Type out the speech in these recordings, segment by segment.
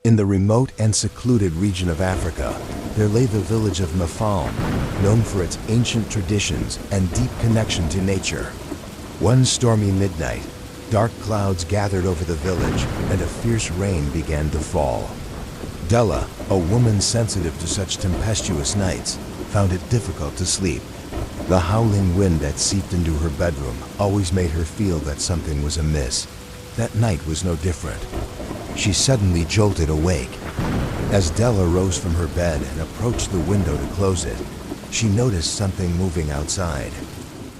In the remote and secluded region of Africa, there lay the village of Mfalme, known for its ancient traditions and deep connection to nature. One stormy midnight, dark clouds gathered over the village and a fierce rain began to fall. Dela, a woman sensitive to such tempestuous nights, found it difficult to sleep. The howling wind that seeped into her bedroom always made her feel that something was amiss. That night was no different. She suddenly jolted awake. As Dela rose from her bed and approached the window to close it, she noticed something moving outside.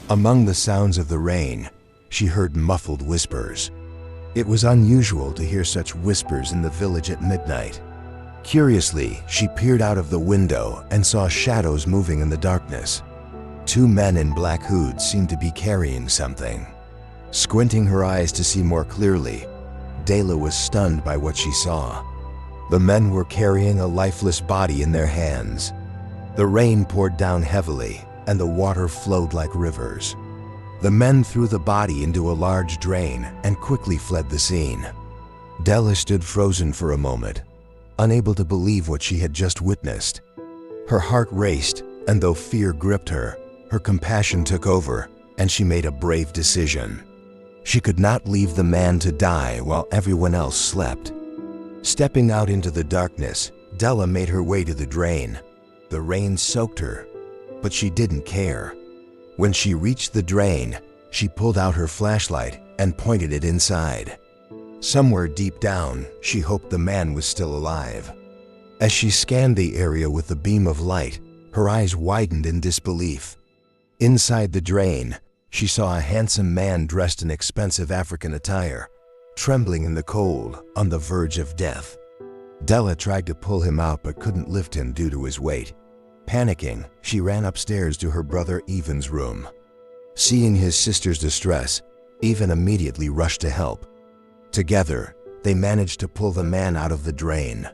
Among the sounds of the rain, she heard muffled whispers. It was unusual to hear such whispers in the village at midnight. Curiously, she peered out of the window and saw shadows moving in the darkness. Two men in black hoods seemed to be carrying something. Squinting her eyes to see more clearly, Dela was stunned by what she saw. The men were carrying a lifeless body in their hands. The rain poured down heavily, and the water flowed like rivers. The men threw the body into a large drain and quickly fled the scene. Dela stood frozen for a moment, unable to believe what she had just witnessed. Her heart raced, and though fear gripped her, her compassion took over, and she made a brave decision. She could not leave the man to die while everyone else slept. Stepping out into the darkness, Dela made her way to the drain. The rain soaked her, but she didn't care. When she reached the drain, she pulled out her flashlight and pointed it inside. Somewhere deep down, she hoped the man was still alive. As she scanned the area with the beam of light, her eyes widened in disbelief. Inside the drain, she saw a handsome man dressed in expensive African attire, trembling in the cold, on the verge of death. Dela tried to pull him out but couldn't lift him due to his weight. Panicking, she ran upstairs to her brother Evan's room. Seeing his sister's distress, Evan immediately rushed to help. Together, they managed to pull the man out of the drain.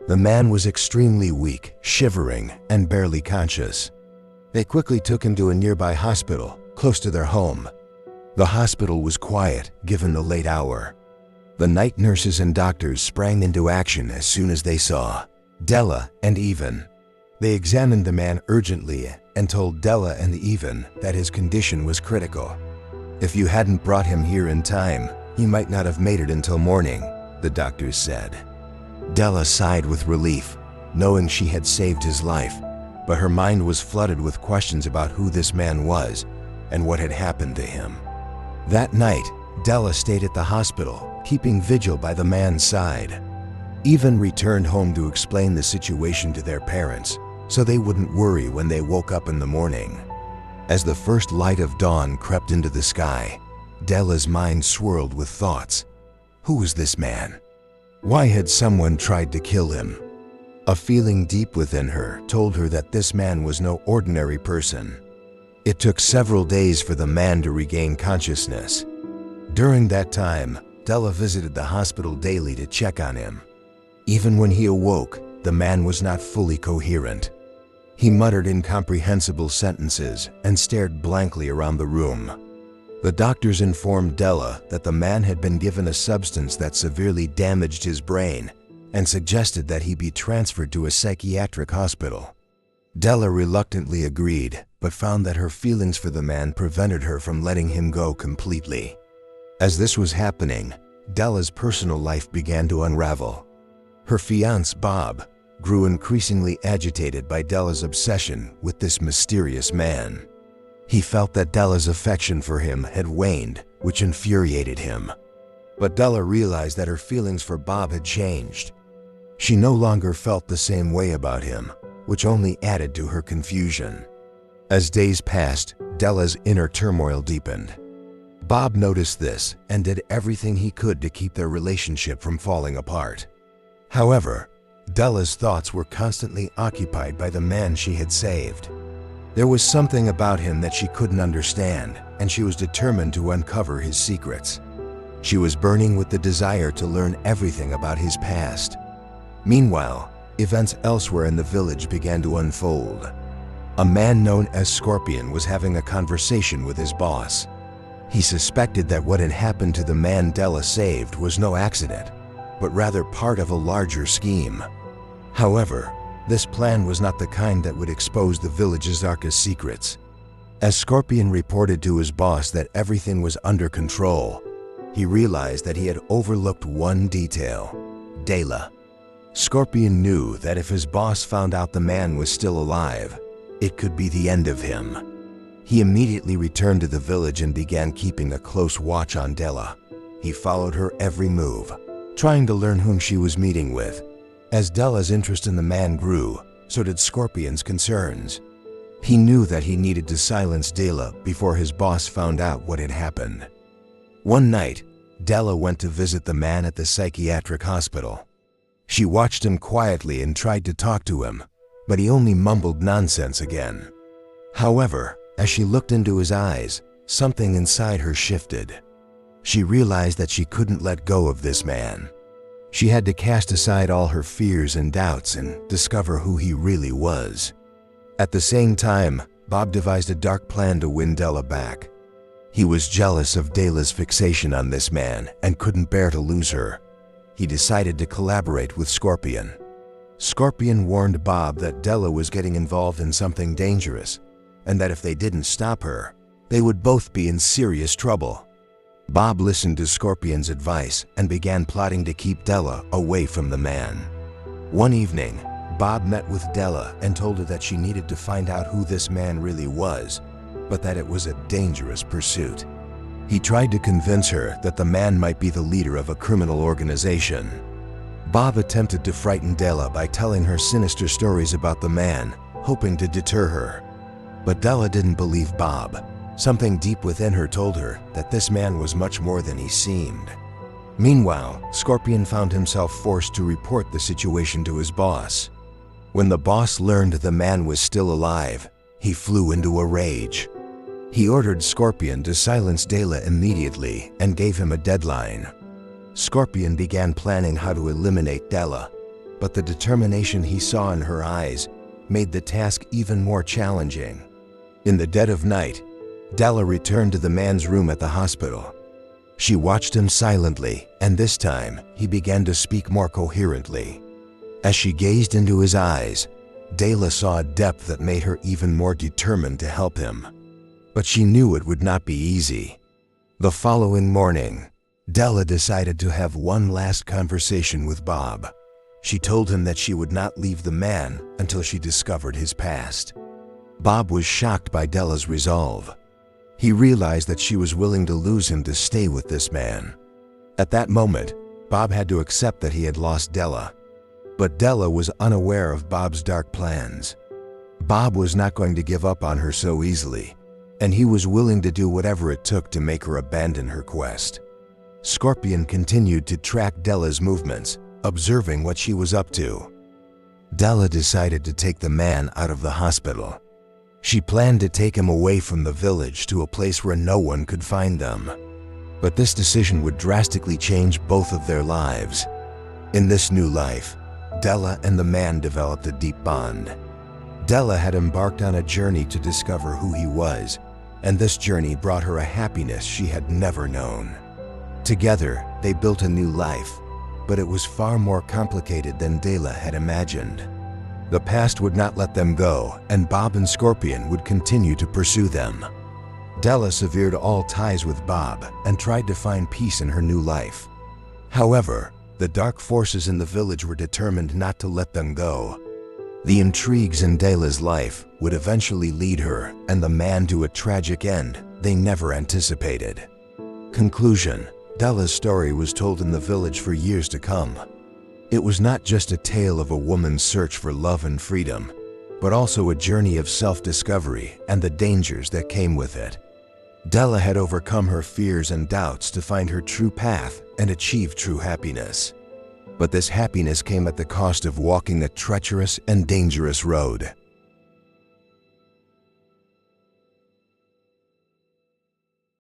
The man was extremely weak, shivering, and barely conscious. They quickly took him to a nearby hospital, close to their home. The hospital was quiet, given the late hour. The night nurses and doctors sprang into action as soon as they saw Dela and Evan. They examined the man urgently and told Dela and Evan that his condition was critical. If you hadn't brought him here in time, he might not have made it until morning, the doctors said. Dela sighed with relief, knowing she had saved his life, but her mind was flooded with questions about who this man was and what had happened to him. That night, Dela stayed at the hospital, keeping vigil by the man's side. Evan returned home to explain the situation to their parents, so they wouldn't worry when they woke up in the morning. As the first light of dawn crept into the sky, Dela's mind swirled with thoughts. Who was this man? Why had someone tried to kill him? A feeling deep within her told her that this man was no ordinary person. It took several days for the man to regain consciousness. During that time, Dela visited the hospital daily to check on him. Even when he awoke, the man was not fully coherent. He muttered incomprehensible sentences and stared blankly around the room. The doctors informed Dela that the man had been given a substance that severely damaged his brain and suggested that he be transferred to a psychiatric hospital. Dela reluctantly agreed, but found that her feelings for the man prevented her from letting him go completely. As this was happening, Dela's personal life began to unravel. Her fiancé, Bob, grew increasingly agitated by Dela's obsession with this mysterious man. He felt that Dela's affection for him had waned, which infuriated him. But Dela realized that her feelings for Bob had changed. She no longer felt the same way about him, which only added to her confusion. As days passed, Dela's inner turmoil deepened. Bob noticed this and did everything he could to keep their relationship from falling apart. However, Dela's thoughts were constantly occupied by the man she had saved. There was something about him that she couldn't understand, and she was determined to uncover his secrets. She was burning with the desire to learn everything about his past. Meanwhile, events elsewhere in the village began to unfold. A man known as Scorpion was having a conversation with his boss. He suspected that what had happened to the man Dela saved was no accident. but rather part of a larger scheme. However, this plan was not the kind that would expose the village's darkest secrets. As Scorpion reported to his boss that everything was under control, he realized that he had overlooked one detail: Dela. Scorpion knew that if his boss found out the man was still alive, it could be the end of him. He immediately returned to the village and began keeping a close watch on Dela. He followed her every move, trying to learn whom she was meeting with. As Dela's interest in the man grew, so did Scorpion's concerns. He knew that he needed to silence Dela before his boss found out what had happened. One night, Dela went to visit the man at the psychiatric hospital. She watched him quietly and tried to talk to him, but he only mumbled nonsense again. However, as she looked into his eyes, something inside her shifted. She realized that she couldn't let go of this man. She had to cast aside all her fears and doubts and discover who he really was. At the same time, Bob devised a dark plan to win Dela back. He was jealous of Dela's fixation on this man and couldn't bear to lose her. He decided to collaborate with Scorpion. Scorpion warned Bob that Dela was getting involved in something dangerous, and that if they didn't stop her, they would both be in serious trouble. Bob listened to Scorpion's advice and began plotting to keep Dela away from the man. One evening, Bob met with Dela and told her that she needed to find out who this man really was, but that it was a dangerous pursuit. He tried to convince her that the man might be the leader of a criminal organization. Bob attempted to frighten Dela by telling her sinister stories about the man, hoping to deter her. But Dela didn't believe Bob. Something deep within her told her that this man was much more than he seemed. Meanwhile, Scorpion found himself forced to report the situation to his boss. When the boss learned the man was still alive, he flew into a rage. He ordered Scorpion to silence Dela immediately and gave him a deadline. Scorpion began planning how to eliminate Dela, but the determination he saw in her eyes made the task even more challenging. In the dead of night, Dela returned to the man's room at the hospital. She watched him silently, and this time he began to speak more coherently. As she gazed into his eyes, Dela saw a depth that made her even more determined to help him. But she knew it would not be easy. The following morning, Dela decided to have one last conversation with Bob. She told him that she would not leave the man until she discovered his past. Bob was shocked by Dela's resolve. He realized that she was willing to lose him to stay with this man. At that moment, Bob had to accept that he had lost Dela. But Dela was unaware of Bob's dark plans. Bob was not going to give up on her so easily, and he was willing to do whatever it took to make her abandon her quest. Scorpion continued to track Dela's movements, observing what she was up to. Dela decided to take the man out of the hospital. She planned to take him away from the village to a place where no one could find them. But this decision would drastically change both of their lives. In this new life, Dela and the man developed a deep bond. Dela had embarked on a journey to discover who he was, and this journey brought her a happiness she had never known. Together, they built a new life, but it was far more complicated than Dela had imagined. The past would not let them go, and Bob and Scorpion would continue to pursue them. Dela severed all ties with Bob and tried to find peace in her new life. However, the dark forces in the village were determined not to let them go. The intrigues in Dela's life would eventually lead her and the man to a tragic end they never anticipated. Conclusion: Dela's story was told in the village for years to come. It was not just a tale of a woman's search for love and freedom, but also a journey of self-discovery and the dangers that came with it. Dela had overcome her fears and doubts to find her true path and achieve true happiness. But this happiness came at the cost of walking a treacherous and dangerous road.